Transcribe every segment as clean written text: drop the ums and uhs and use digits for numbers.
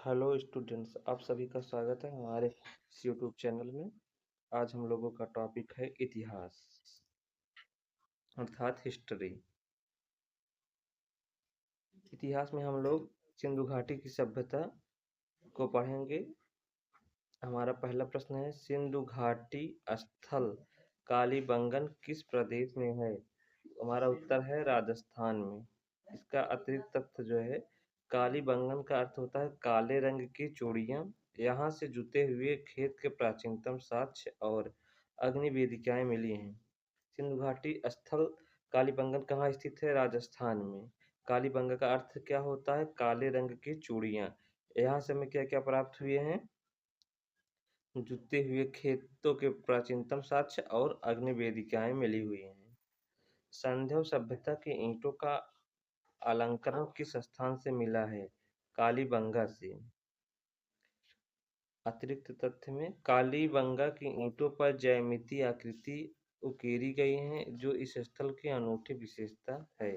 Hello students, आप सभी का स्वागत है हमारे इस यूट्यूब चैनल में। आज हम लोगों का टॉपिक है इतिहास अर्थात हिस्ट्री। इतिहास में हम लोग सिंधु घाटी की सभ्यता को पढ़ेंगे। हमारा पहला प्रश्न है, सिंधु घाटी स्थल कालीबंगन किस प्रदेश में है? हमारा उत्तर है राजस्थान में। इसका अतिरिक्त तथ्य जो है, कालीबंगन का अर्थ होता है काले रंग की चूड़ियाँ। यहाँ से जुते हुए खेत के प्राचीनतम साक्ष्य और अग्नि वेदिकाएं मिली हैं। सिंधु घाटी स्थल कालीबंगन कहाँ स्थित है? राजस्थान में। कालीबंगन का अर्थ क्या होता है? काले रंग की चूड़ियाँ। यहाँ से हमें क्या क्या प्राप्त हुए हैं? जुते हुए खेतों के प्राचीनतम साक्ष्य और अग्नि वेदिकाएं मिली हुई हैं। संध्या सभ्यता के ईंटों का अलंकरण किस स्थान से मिला है? कालीबंगा से। अतिरिक्त तथ्य में कालीबंगा की ईंटों पर ज्यामितीय आकृति उकेरी गई हैं, जो इस स्थल की अनूठी विशेषता है।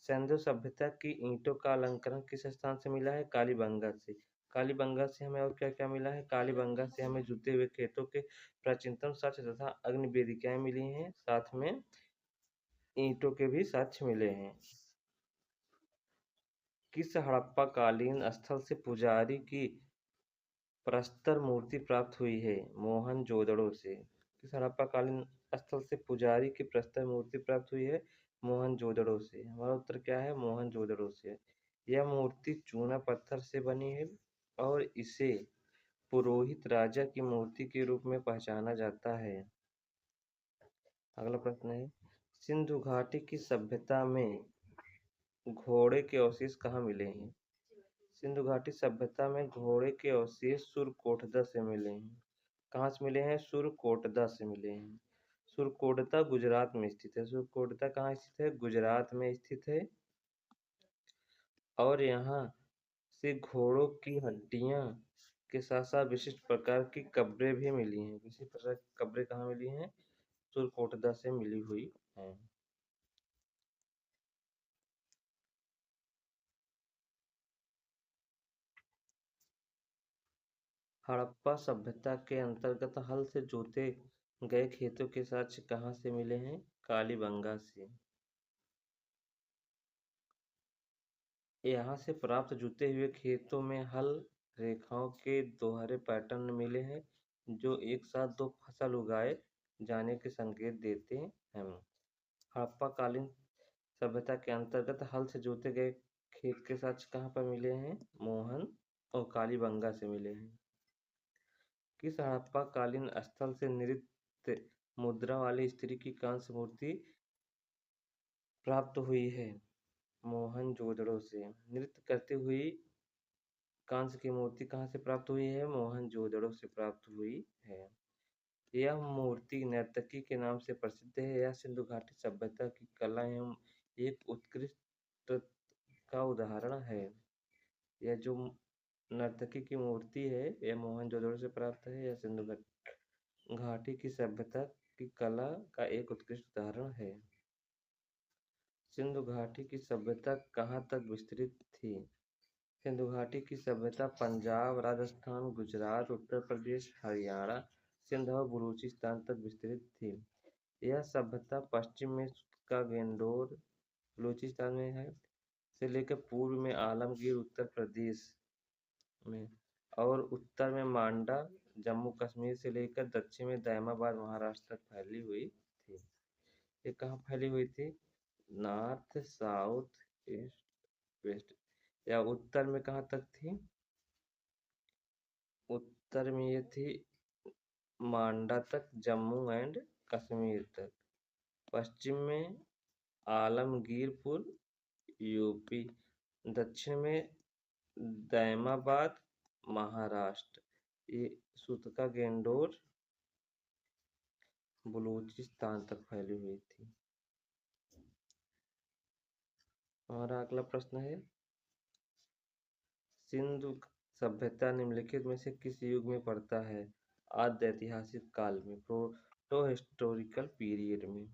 सिंधु सभ्यता की ईंटों का अलंकरण किस स्थान से मिला है? कालीबंगा से। कालीबंगा से हमें और क्या क्या मिला है? कालीबंगा से हमें जुते हुए खेतों के प्राचीनतम साक्ष्य तथा अग्नि वेदिकाएं मिली हैं, साथ में ईंटों के भी साक्ष्य मिले हैं। किस हड़प्पा कालीन स्थल से पुजारी की प्रस्तर मूर्ति प्राप्त हुई है? मोहनजोदड़ो से। किस हड़प्पाकालीन स्थल से पुजारी की प्रस्तर मूर्ति प्राप्त हुई है? मोहनजोदड़ो से। हमारा उत्तर क्या है? मोहनजोदड़ो से। यह मूर्ति चूना पत्थर से बनी है और इसे पुरोहित राजा की मूर्ति के रूप में पहचाना जाता है। अगला प्रश्न है, सिंधु घाटी की सभ्यता में घोड़े के अवशेष कहाँ मिले हैं? सिंधु घाटी सभ्यता में घोड़े के अवशेष सुरकोटदा से मिले हैं। कहाँ से मिले हैं? सुरकोटदा से मिले हैं। सुरकोटदा गुजरात में स्थित है। सुरकोटदा कहाँ स्थित है? गुजरात में स्थित है। और यहाँ से घोड़ों की हड्डियाँ के साथ साथ विशिष्ट प्रकार की कब्रें भी मिली हैं। विशिष्ट प्रकार की कब्रें कहाँ मिली हैं? सुरकोटदा से मिली हुई हैं। हड़प्पा सभ्यता के अंतर्गत हल से जोते गए खेतों के साक्ष्य कहाँ से मिले हैं? कालीबंगा से। यहाँ से प्राप्त जुते हुए खेतों में हल रेखाओं के दोहरे पैटर्न मिले हैं, जो एक साथ दो फसल उगाए जाने के संकेत देते हैं। हड़प्पा कालीन सभ्यता के अंतर्गत हल से जोते गए खेत के साक्ष्य कहाँ पर मिले हैं? मोहन और कालीबंगा से मिले हैं। किस हड़प्पा कालीन स्थल से नृत्य मुद्रा वाली स्त्री की कांस्य मूर्ति प्राप्त हुई है? मोहनजोदड़ो से। नृत्य करती हुई कांस्य की मूर्ति कहाँ से प्राप्त हुई है? मोहनजोदड़ो से प्राप्त हुई है। यह मूर्ति नर्तकी के नाम से प्रसिद्ध है। यह सिंधु घाटी सभ्यता की कला एवं एक उत्कृष्ट का उदाहरण है। यह जो नर्तकी की मूर्ति है, यह मोहनजोदड़ो से प्राप्त है। यह सिंधु घाटी की सभ्यता की कला का एक उत्कृष्ट उदाहरण है। सिंधु घाटी की सभ्यता कहाँ तक विस्तृत थी? सिंधु घाटी की सभ्यता पंजाब, राजस्थान, गुजरात, उत्तर प्रदेश, हरियाणा, सिंध और बलूचिस्तान तक विस्तृत थी। यह सभ्यता पश्चिम में का गेंडोर बलूचिस्तान में है से लेकर पूर्व में आलमगीर उत्तर प्रदेश में और उत्तर में मांडा जम्मू कश्मीर से लेकर दक्षिण में दैमाबाद महाराष्ट्र तक फैली हुई थी। ये कहाँ फैली हुई थी? North, south, east, west. या उत्तर में कहाँ तक थी? उत्तर में ये थी मांडा तक, जम्मू एंड कश्मीर तक। पश्चिम में आलमगीरपुर यूपी, दक्षिण में दैमाबाद महाराष्ट्र, ये सूतका गेंडोर बलूचिस्तान तक फैली हुई थी। हमारा अगला प्रश्न है, सिंधु सभ्यता निम्नलिखित में से किस युग में पड़ता है? आद्य ऐतिहासिक काल में, प्रोटो हिस्टोरिकल पीरियड में।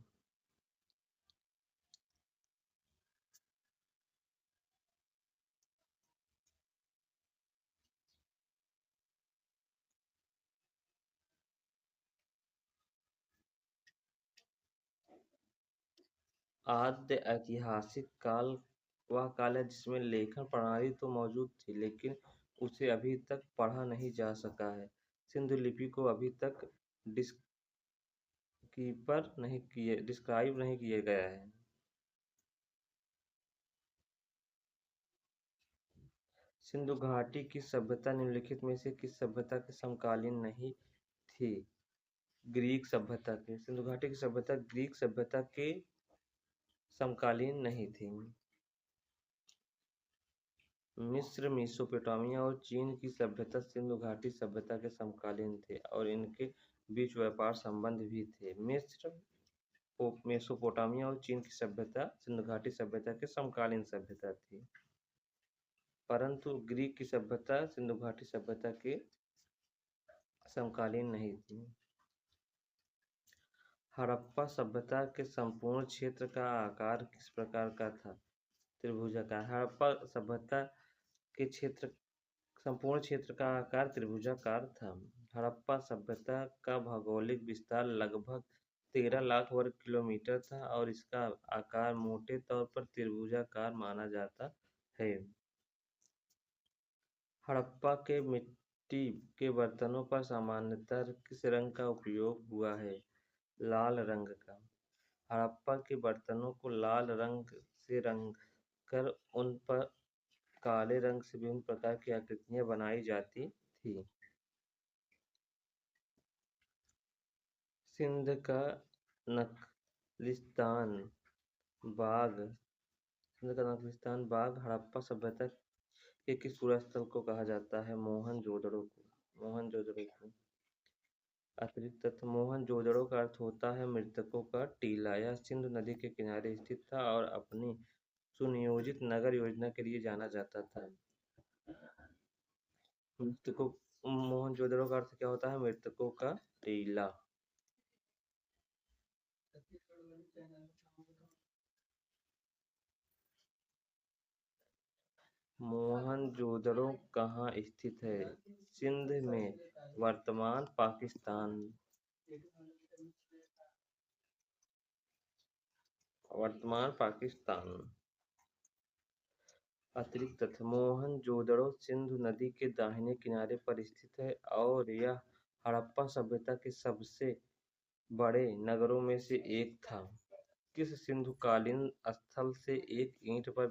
आद्य ऐतिहासिक काल वह काल है जिसमें लेखन प्रणाली तो मौजूद थी, लेकिन उसे अभी तक पढ़ा नहीं जा सका है। सिंधु लिपि को अभी तक डिस्क्राइब नहीं किया गया है। सिंधु घाटी की सभ्यता निम्नलिखित में से किस सभ्यता के समकालीन नहीं थी? ग्रीक सभ्यता के। सिंधु घाटी की सभ्यता ग्रीक सभ्यता के समकालीन नहीं थी। मिस्र, मेसोपोटामिया और चीन की सभ्यता सिंधु घाटी सभ्यता के समकालीन थे और इनके बीच व्यापार संबंध भी थे। मिस्र, मेसोपोटामिया और चीन की सभ्यता सिंधु घाटी सभ्यता के समकालीन सभ्यता थी, परंतु ग्रीक की सभ्यता सिंधु घाटी सभ्यता के समकालीन नहीं थी। हड़प्पा सभ्यता के संपूर्ण क्षेत्र का आकार किस प्रकार का था? त्रिभुजाकार। हड़प्पा सभ्यता के संपूर्ण क्षेत्र का आकार त्रिभुजाकार था। हड़प्पा सभ्यता का भौगोलिक विस्तार लगभग 13 लाख वर्ग किलोमीटर था और इसका आकार मोटे तौर पर त्रिभुजाकार माना जाता है। हड़प्पा के मिट्टी के बर्तनों पर सामान्यतः किस रंग का उपयोग हुआ है? लाल रंग का। हड़प्पा के बर्तनों को लाल रंग से रंग कर उन पर काले रंग से विभिन्न प्रकार की आकृतियां बनाई जाती थी। सिंध का नखलिस्तान बाग हड़प्पा सभ्यता के किस कूड़ा स्थल को कहा जाता है? मोहनजोदड़ो को। अतिरिक्त तथ्य। मोहनजोदड़ो का अर्थ होता है मृतकों का टीला। यह सिंधु नदी के किनारे स्थित था और अपनी सुनियोजित नगर योजना के लिए जाना जाता था। मोहनजोदड़ो का अर्थ क्या होता है? मृतकों का टीला। मोहनजोदड़ो कहाँ स्थित है? सिंध में, वर्तमान पाकिस्तान। अतिरिक्त तथ्य। मोहनजोदड़ो सिंधु नदी के दाहिने किनारे पर स्थित है और यह हड़प्पा सभ्यता के सबसे बड़े नगरों में से एक था। किस सिंधुकालीन स्थल से एक ईंट पर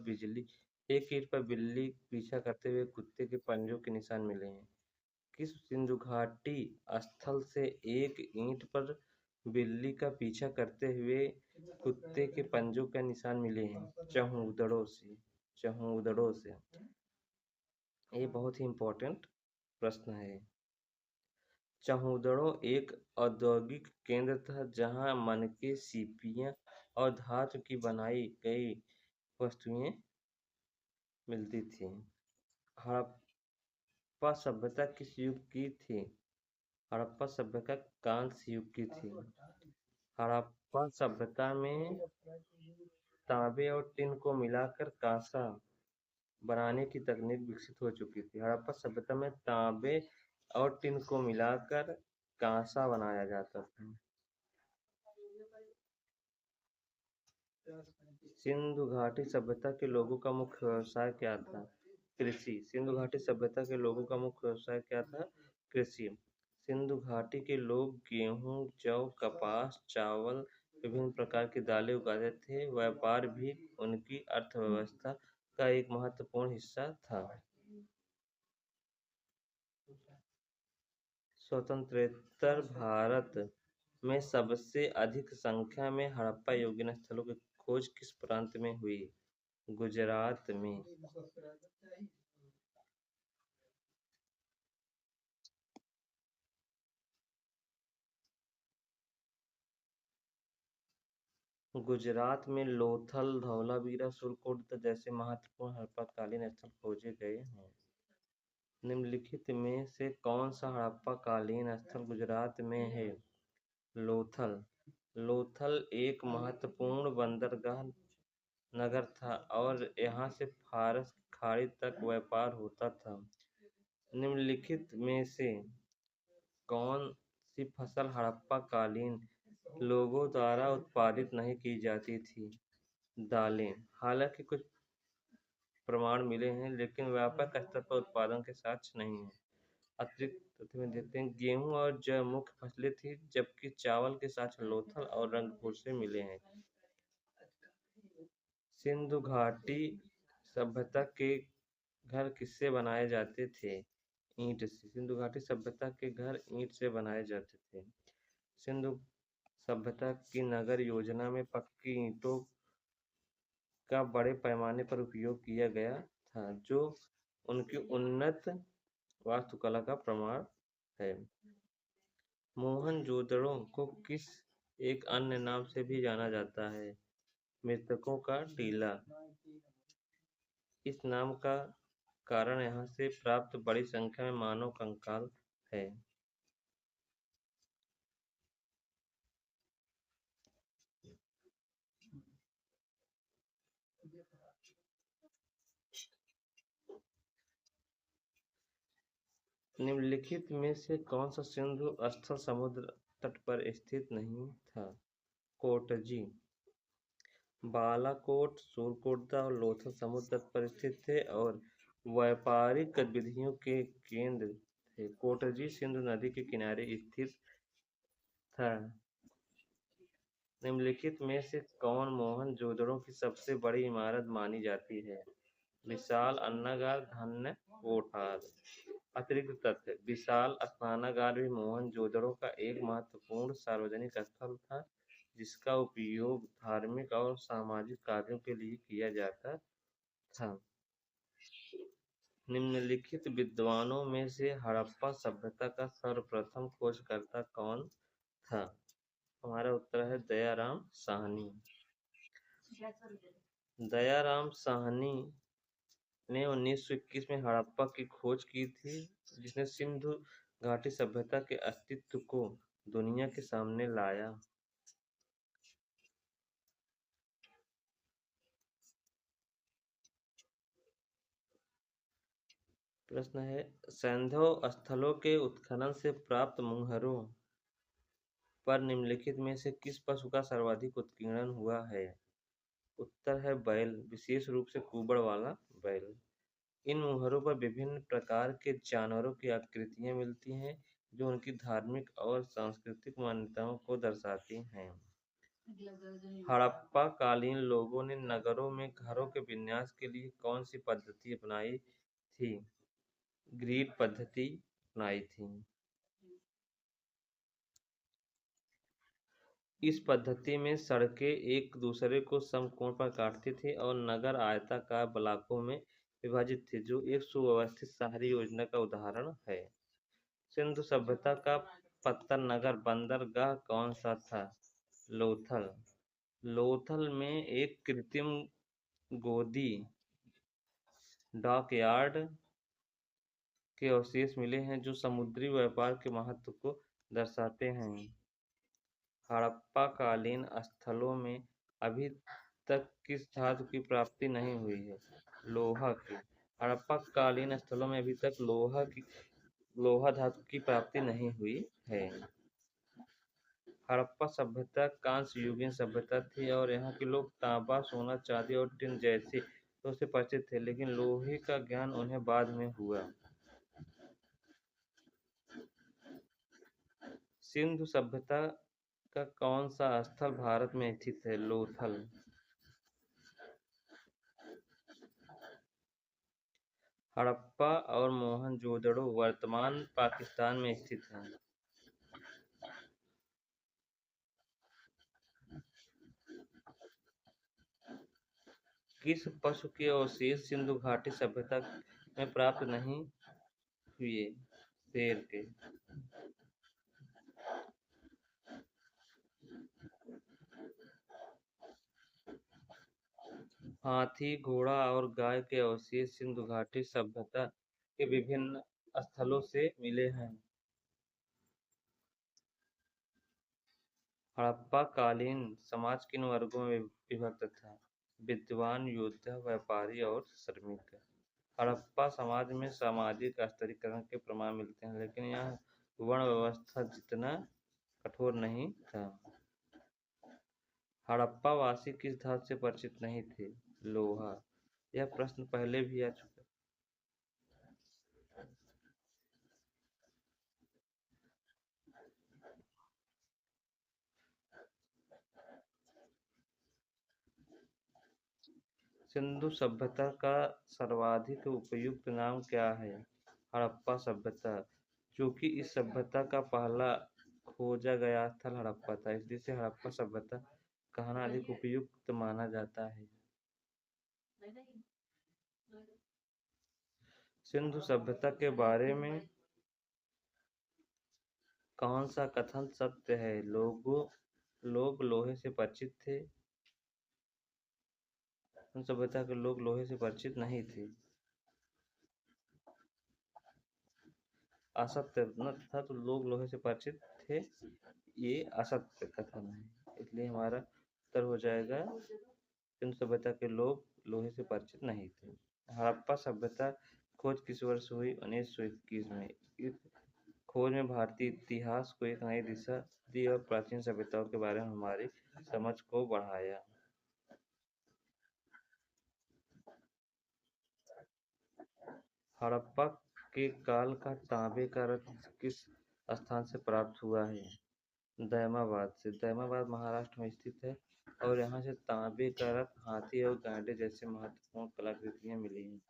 बिल्ली पीछा करते हुए कुत्ते के पंजों के निशान मिले हैं? किस सिंधु घाटी स्थल से एक ईंट पर बिल्ली का पीछा करते हुए कुत्ते के पंजों के निशान मिले हैं? चहूदड़ो से। ये बहुत ही इम्पोर्टेंट प्रश्न है। चहूदड़ो एक औद्योगिक केंद्र था जहां मनके, सीपियां और धातु की बनाई गई वस्तुएं मिलती थी। हड़प्पा सभ्यता किस युग की थी? हड़प्पा सभ्यता कांस्य युग की थी। हड़प्पा सभ्यता में तांबे और टिन को मिलाकर कांसा बनाने की तकनीक विकसित हो चुकी थी। हड़प्पा सभ्यता में तांबे और टिन को मिलाकर कांसा बनाया जाता था। सिंधु घाटी सभ्यता के लोगों का मुख्य व्यवसाय क्या था? कृषि। सिंधु घाटी सभ्यता के लोगों का मुख्य व्यवसाय क्या था? कृषि। सिंधु घाटी के लोग गेहूं, जौ, कपास, चावल, विभिन्न प्रकार की दालें उगाते थे। व्यापार भी उनकी अर्थव्यवस्था का एक महत्वपूर्ण हिस्सा था। स्वतंत्रोत्तर भारत में सबसे अधिक संख्या में हड़प्पा योगिन स्थलों की खोज किस प्रांत में हुई? गुजरात में। गुजरात में लोथल, धौलावीरा, सुरकोट जैसे महत्वपूर्ण हड़प्पा-कालीन स्थल खोजे गए हैं। निम्नलिखित में से कौन सा हड़प्पा-कालीन स्थल गुजरात में है? लोथल। लोथल एक महत्वपूर्ण बंदरगाह नगर था और यहाँ से फारस खाड़ी तक व्यापार होता था। निम्नलिखित में से कौन सी फसल हड़प्पा कालीन लोगों द्वारा उत्पादित नहीं की जाती थी? दालें, हालांकि कुछ प्रमाण मिले हैं लेकिन व्यापक स्तर पर उत्पादन के साक्ष्य नहीं है। अतिरिक्त तथ्य में देते हैं गेहूं और जौ मुख्य फसलें थी, जबकि चावल के साथ लोथल और रंगपुर से मिले हैं। सिंधु घाटी सभ्यता के घर किससे बनाए जाते थे? ईंट से। सिंधु घाटी सभ्यता के घर ईंट से बनाए जाते थे। सिंधु सभ्यता की नगर योजना में पक्की ईंटों का बड़े पैमाने पर उपयोग किया गया था, जो उनकी उन्नत वास्तुकला का प्रमाण है। मोहनजोदड़ो को किस एक अन्य नाम से भी जाना जाता है? मृतकों का टीला। इस नाम का कारण यहाँ से प्राप्त बड़ी संख्या में मानव कंकाल है। निम्नलिखित में से कौन सा सिंधु स्थल समुद्र तट पर स्थित नहीं था? कोटजी, बालाकोट, सूरकोटदा और लोथल समुद्र तट पर स्थित थे और व्यापारिक गतिविधियों के केंद्र थे। कोटजी सिंधु नदी के किनारे स्थित था। निम्नलिखित में से कौन मोहनजोदड़ो की सबसे बड़ी इमारत मानी जाती है? विशाल अन्नागार, धन्य कोठार। अतिरिक्त तथ्य, विशाल स्नानागार भी मोहनजोदड़ो का एक महत्वपूर्ण सार्वजनिक स्थल था, जिसका उपयोग धार्मिक और सामाजिक कार्यों के लिए किया जाता था। निम्नलिखित विद्वानों में से हड़प्पा सभ्यता का सर्वप्रथम खोजकर्ता कौन था? हमारा उत्तर है दयाराम साहनी। दयाराम साहनी ने 1921 में हड़प्पा की खोज की थी, जिसने सिंधु घाटी सभ्यता के अस्तित्व को दुनिया के सामने लाया। प्रश्न है, सैंधव स्थलों के उत्खनन से प्राप्त मुहरों पर निम्नलिखित में से किस पशु का सर्वाधिक उत्कीर्णन हुआ है? उत्तर है बैल, विशेष रूप से कुबड़ वाला बैल। इन मुहरों पर विभिन्न प्रकार के जानवरों की आकृतियां मिलती हैं, जो उनकी धार्मिक और सांस्कृतिक मान्यताओं को दर्शाती हैं। हड़प्पा कालीन लोगों ने नगरों में घरों के विन्यास के लिए कौन सी पद्धति अपनाई थी? ग्रिड पद्धति अपनाई थी। इस पद्धति में सड़कें एक दूसरे को समकोण पर काटती थी और नगर आयताकार ब्लॉकों में विभाजित थे, जो एक सुव्यवस्थित शहरी योजना का उदाहरण है। सिंधु सभ्यता का पत्तन नगर बंदरगाह कौन सा था? लोथल। लोथल में एक कृत्रिम गोदी डॉकयार्ड के अवशेष मिले हैं, जो समुद्री व्यापार के महत्व को दर्शाते हैं। हड़प्पाकालीन स्थलों में अभी तक किस धातु की प्राप्ति नहीं हुई है? लोहा की। हड़प्पाकालीन स्थलों में अभी तक लोहा धातु की प्राप्ति नहीं हुई है। हड़प्पा सभ्यता कांस्य युगीन सभ्यता थी और यहाँ के लोग तांबा, सोना, चांदी और टिन जैसी तो से परिचित थे, लेकिन लोहे का ज्ञान उन्हें बाद में हुआ। सिंधु सभ्यता का कौन सा स्थल भारत में स्थित है? लोथल। हड़प्पा और मोहनजोदड़ो वर्तमान पाकिस्तान में स्थित हैं। किस पशु के अवशेष सिंधु घाटी सभ्यता में प्राप्त नहीं हुए? शेर के। हाथी, घोड़ा और गाय के अवशेष सिंधु घाटी सभ्यता के विभिन्न स्थलों से मिले हैं। हड़प्पा कालीन समाज किन वर्गों में विभक्त था? विद्वान, योद्धा, व्यापारी और श्रमिक। हड़प्पा समाज में सामाजिक स्तरीकरण के प्रमाण मिलते हैं, लेकिन यह वर्ण व्यवस्था जितना कठोर नहीं था। हड़प्पा वासी किस धातु से परिचित नहीं थे? लोहा। यह प्रश्न पहले भी आ चुका है। सिंधु सभ्यता का सर्वाधिक उपयुक्त नाम क्या है? हड़प्पा सभ्यता। क्योंकि इस सभ्यता का पहला खोजा गया स्थल हड़प्पा था, इसलिए इसे हड़प्पा सभ्यता कहना अधिक उपयुक्त माना जाता है। सिंधु सभ्यता के बारे में कौन सा कथन सत्य है? लोग लोहे से परिचित थे। सिंधु सभ्यता के लोग लोहे से परिचित नहीं थे। असत्य न था तो लोग लोहे से परिचित थे, ये असत्य कथन है, इसलिए हमारा उत्तर हो जाएगा सिंधु सभ्यता के लोग लोहे से परिचित नहीं थे। हड़प्पा सभ्यता खोज किस वर्ष हुई? 1921 में। इस खोज में भारतीय इतिहास को एक नई दिशा दी और प्राचीन सभ्यताओं के बारे में हमारी समझ को बढ़ाया। हड़प्पा के काल का तांबे का रत्न किस स्थान से प्राप्त हुआ है? दैमाबाद से। दैमाबाद महाराष्ट्र में स्थित है और यहाँ से तांबे का रत्न, हाथी और गांडे जैसे महत्वपूर्ण कलाकृतियां मिली हैं।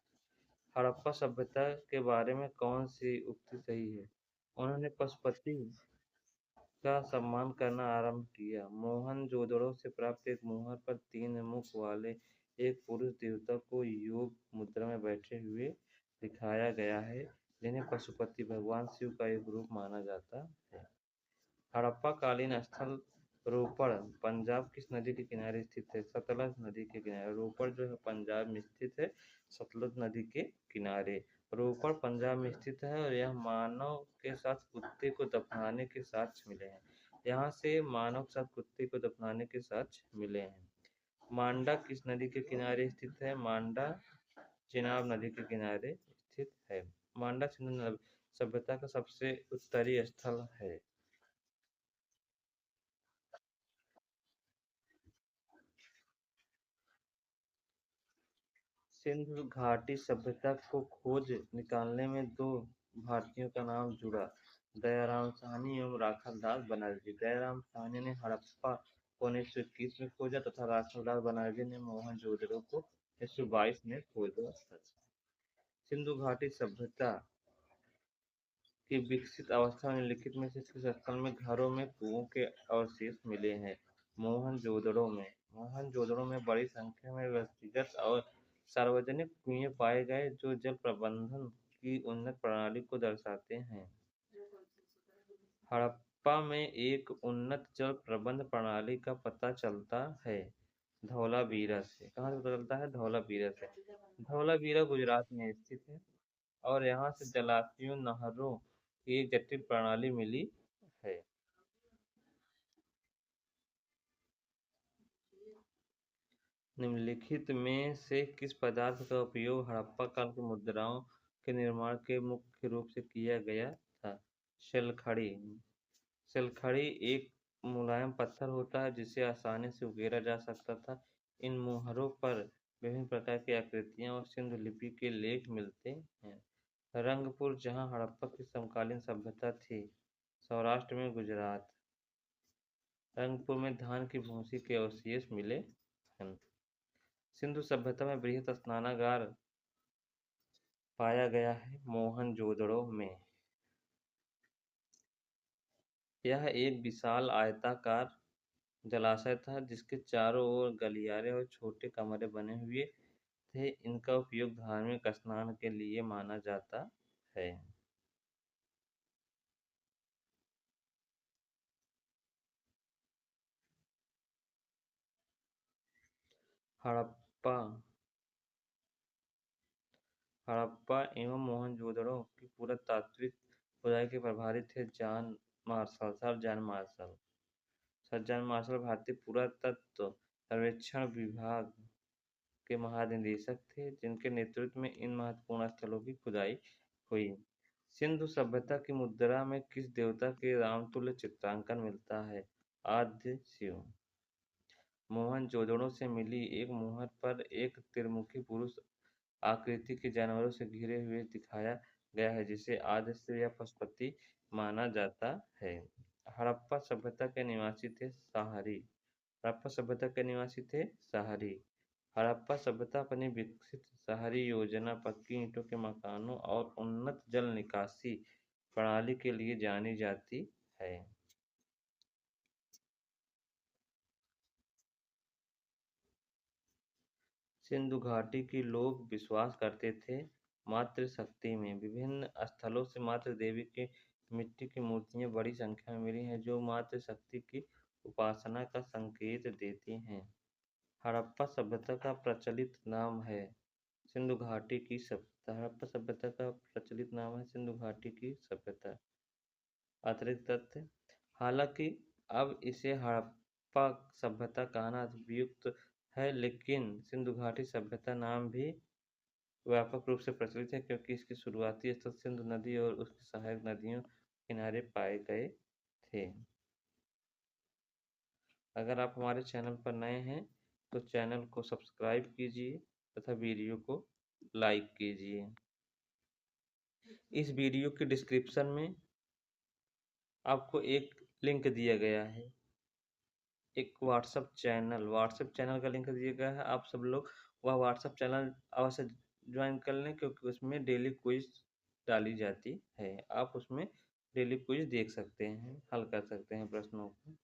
हड़प्पा सभ्यता के बारे में कौन सी उक्ति सही है? उन्होंने पशुपति का सम्मान करना आरंभ किया। मोहनजोदड़ो से प्राप्त एक मुहर पर 3 मुख वाले एक पुरुष देवता को योग मुद्रा में बैठे हुए दिखाया गया है, जिन्हें पशुपति भगवान शिव का एक रूप माना जाता है। हड़प्पा कालीन स्थल रोपड़ पंजाब किस नदी के किनारे स्थित है? सतलज नदी के किनारे। रोपड़ जो है पंजाब में स्थित है, सतलज नदी के किनारे। रोपड़ पंजाब में स्थित है और यह मानव के साथ कुत्ते को दफनाने के साक्ष्य मिले हैं। यहाँ से मानव के साथ कुत्ते को दफनाने के साक्ष्य मिले हैं। मांडा किस नदी के किनारे स्थित है? मांडा चिनाब नदी के किनारे स्थित है। मांडा सिंधु सभ्यता का सबसे उत्तरी स्थल है। सिंधु घाटी सभ्यता को खोज निकालने में 2 भारतीयों का नाम जुड़ा, दयाराम साहनी एवं राखाल दास बनर्जी। दयाराम साहनी ने हड़प्पा को 1921 में खोजा तथा राखाल दास बनर्जी ने मोहनजोदड़ो को 1922 में खोजा। सिंधु घाटी सभ्यता की विकसित अवस्था में निम्नलिखित में से किस स्थल में घरों में कुओं के अवशेष मिले हैं? मोहनजोदड़ो में। मोहनजोदड़ो में बड़ी संख्या में व्यक्तिगत और सार्वजनिक कुएं पाए गए जो जल प्रबंधन की उन्नत प्रणाली को दर्शाते हैं। हड़प्पा में एक उन्नत जल प्रबंध प्रणाली का पता चलता है धौलावीरा से। कहाँ से पता चलता है? धौलावीरा से। धौलावीरा गुजरात में स्थित है और यहाँ से जलाशयों, नहरों की एक जटिल प्रणाली मिली है। निम्नलिखित में से किस पदार्थ का उपयोग हड़प्पा काल की मुद्राओं के निर्माण के मुख्य रूप से किया गया था? शैलखड़ी। शैलखड़ी एक मुलायम पत्थर होता है जिसे आसानी से उकेरा जा सकता था। इन मुहरों पर विभिन्न प्रकार की आकृतियां और सिंधु लिपि के लेख मिलते हैं। रंगपुर, जहां हड़प्पा की समकालीन सभ्यता थी, सौराष्ट्र में गुजरात। रंगपुर में धान की भूसी के अवशेष मिले हैं। सिंधु सभ्यता में बृहत स्नानागार पाया गया है मोहनजोदड़ो में। यह एक विशाल आयताकार जलाशय था जिसके चारों ओर गलियारे और छोटे कमरे बने हुए थे। इनका उपयोग धार्मिक स्नान के लिए माना जाता है। हड़प्पा हड़प्पा एवं मोहनजोदड़ो की पुरातात्विक खुदाई के प्रभारी थे सर जॉन मार्शल भारतीय पुरातत्व सर्वेक्षण विभाग के महानिदेशक थे, जिनके नेतृत्व में इन महत्वपूर्ण स्थलों की खुदाई हुई। सिंधु सभ्यता की मुद्रा में किस देवता के रामतुल्य चित्रांकन मिलता है? आद्य शिव। मोहनजोदड़ो से मिली एक मुहर पर एक त्रिमुखी पुरुष आकृति के जानवरों से घिरे हुए दिखाया गया है, जिसे आद्य या पशुपति माना जाता है। हड़प्पा सभ्यता के निवासी थे सहारी। हड़प्पा सभ्यता के निवासी थे सहारी। हड़प्पा सभ्यता अपनी विकसित शहरी योजना, पक्की ईंटों के मकानों और उन्नत जल निकासी प्रणाली के लिए जानी जाती है। सिंधु घाटी के लोग विश्वास करते थे मातृशक्ति में। विभिन्न स्थलों से मातृ देवी की मिट्टी की मूर्तियां बड़ी संख्या में मिली हैं, जो मातृशक्ति की उपासना का संकेत देती हैं। हड़प्पा सभ्यता का प्रचलित नाम है सिंधु घाटी की सभ्यता। हड़प्पा सभ्यता का प्रचलित नाम है सिंधु घाटी की सभ्यता। अतिरिक्त तथ्य, हालांकि अब इसे हड़प्पा सभ्यता कहना उपयुक्त है, लेकिन सिंधु घाटी सभ्यता नाम भी व्यापक रूप से प्रचलित है, क्योंकि इसकी शुरुआती स्थल सिंधु नदी और उसकी सहायक नदियों के किनारे पाए गए थे। अगर आप हमारे चैनल पर नए हैं तो चैनल को सब्सक्राइब कीजिए तथा वीडियो को लाइक कीजिए। इस वीडियो के डिस्क्रिप्शन में आपको एक लिंक दिया गया है, एक व्हाट्सएप चैनल का लिंक दिया गया है। आप सब लोग वह व्हाट्सएप चैनल अवश्य ज्वाइन कर लें, क्योंकि उसमें डेली क्विज डाली जाती है। आप उसमें डेली क्विज देख सकते हैं, हल कर सकते हैं प्रश्नों को।